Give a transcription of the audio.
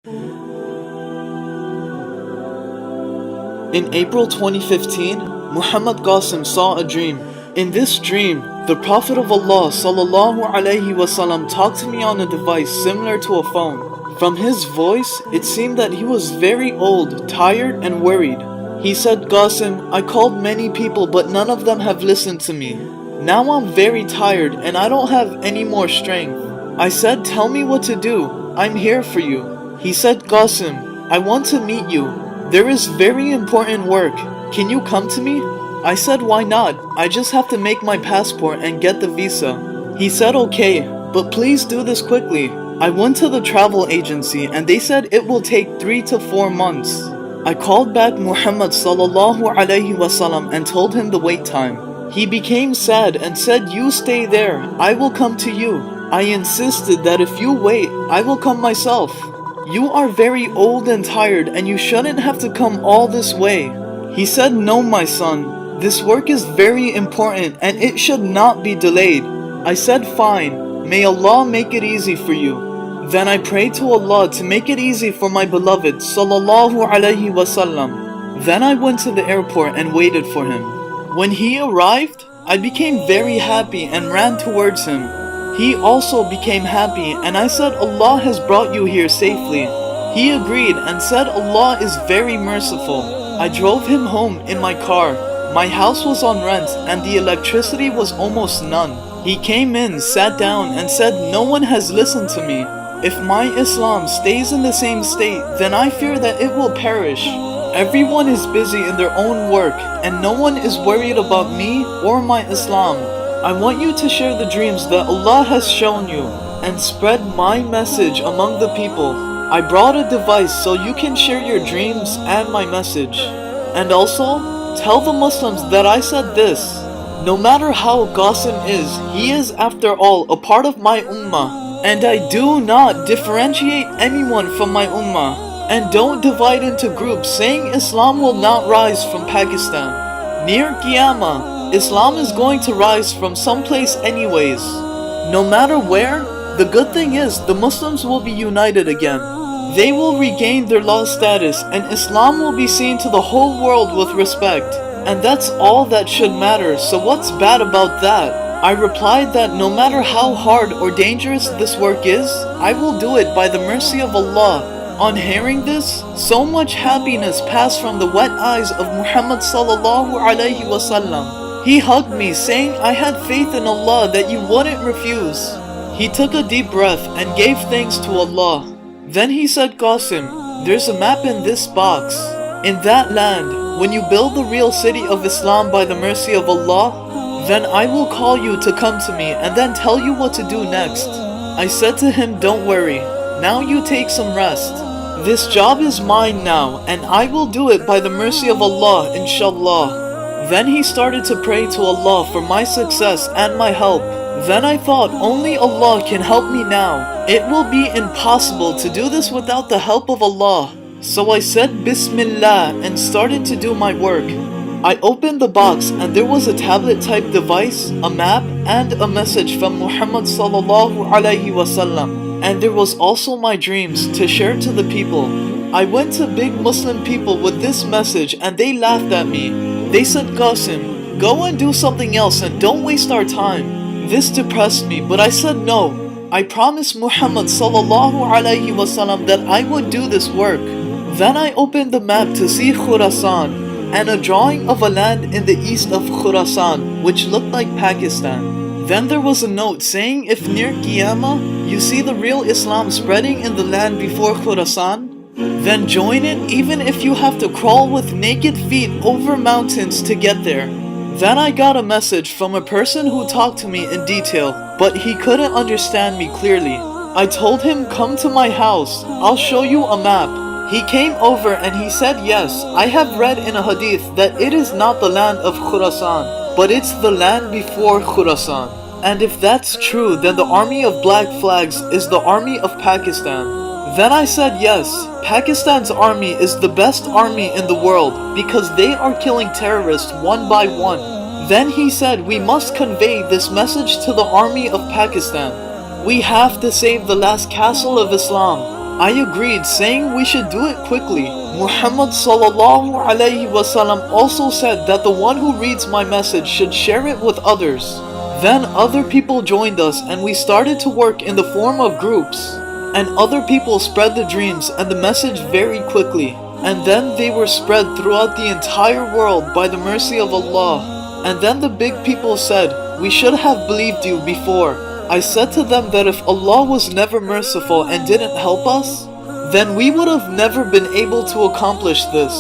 In April 2015, Muhammad Qasim saw a dream. In this dream, the Prophet of Allah ﷺ talked to me on a device similar to a phone. From his voice, it seemed that he was very old, tired, and worried. He said, "Qasim, I called many people but none of them have listened to me. Now I'm very tired and I don't have any more strength." I said, "Tell me what to do. I'm here for you." He said, "Qasim, I want to meet you. There is very important work. Can you come to me?" I said, "Why not? I just have to make my passport and get the visa." He said, "Okay, but please do this quickly." I went to the travel agency and they said it will take 3 to 4 months. I called back Muhammad ﷺ and told him the wait time. He became sad and said, "You stay there, I will come to you." I insisted that if you wait, I will come myself. "You are very old and tired and you shouldn't have to come all this way." He said, "No, my son, this work is very important and it should not be delayed." I said, "Fine, may Allah make it easy for you." Then I prayed to Allah to make it easy for my beloved ﷺ. Then I went to the airport and waited for him. When he arrived, I became very happy and ran towards him. He also became happy and I said, "Allah has brought you here safely." He agreed and said, "Allah is very merciful." I drove him home in my car. My house was on rent and the electricity was almost none. He came in, sat down and said, "No one has listened to me. If my Islam stays in the same state, then I fear that it will perish. Everyone is busy in their own work and no one is worried about me or my Islam. I want you to share the dreams that Allah has shown you and spread my message among the people. I brought a device so you can share your dreams and my message. And also, tell the Muslims that I said this. No matter how Qasim is, he is after all a part of my ummah. And I do not differentiate anyone from my ummah. And don't divide into groups saying Islam will not rise from Pakistan. Near Qiyamah, Islam is going to rise from someplace anyways. No matter where, the good thing is the Muslims will be united again. They will regain their lost status and Islam will be seen to the whole world with respect. And that's all that should matter, so what's bad about that? I replied that no matter how hard or dangerous this work is, I will do it by the mercy of Allah. On hearing this, so much happiness passed from the wet eyes of Muhammad ﷺ. He hugged me saying I had faith in Allah that you wouldn't refuse. He took a deep breath and gave thanks to Allah. Then he said, "Qasim, there's a map in this box. In that land, when you build the real city of Islam by the mercy of Allah, then I will call you to come to me and then tell you what to do next." I said to him, "Don't worry, now you take some rest. This job is mine now and I will do it by the mercy of Allah, inshallah." Then he started to pray to Allah for my success and my help. Then I thought, only Allah can help me now. It will be impossible to do this without the help of Allah. So I said Bismillah and started to do my work. I opened the box and there was a tablet type device, a map, and a message from Muhammad ﷺ. And there was also my dreams to share to the people. I went to big Muslim people with this message and they laughed at me. They said, "Qasim, go and do something else and don't waste our time." This depressed me, but I said no. I promised Muhammad ﷺ that I would do this work. Then I opened the map to see Khurasaan and a drawing of a land in the east of Khurasan which looked like Pakistan. Then there was a note saying if near Qiyamah you see the real Islam spreading in the land before Khurasan, then join it even if you have to crawl with naked feet over mountains to get there. Then I got a message from a person who talked to me in detail, but he couldn't understand me clearly. I told him, "Come to my house, I'll show you a map." He came over and he said, "Yes, I have read in a hadith that it is not the land of Khurasan, but it's the land before Khurasan. And if that's true, then the army of black flags is the army of Pakistan." Then I said, "Yes, Pakistan's army is the best army in the world because they are killing terrorists one by one." Then he said, "We must convey this message to the army of Pakistan. We have to save the last castle of Islam. I agreed, saying we should do it quickly. Muhammad sallallahu alayhi wasallam also said that the one who reads my message should share it with others. Then other people joined us and we started to work in the form of groups. And other people spread the dreams and the message very quickly. And then they were spread throughout the entire world by the mercy of Allah. And then the big people said, "We should have believed you before." I said to them that if Allah was never merciful and didn't help us, then we would have never been able to accomplish this.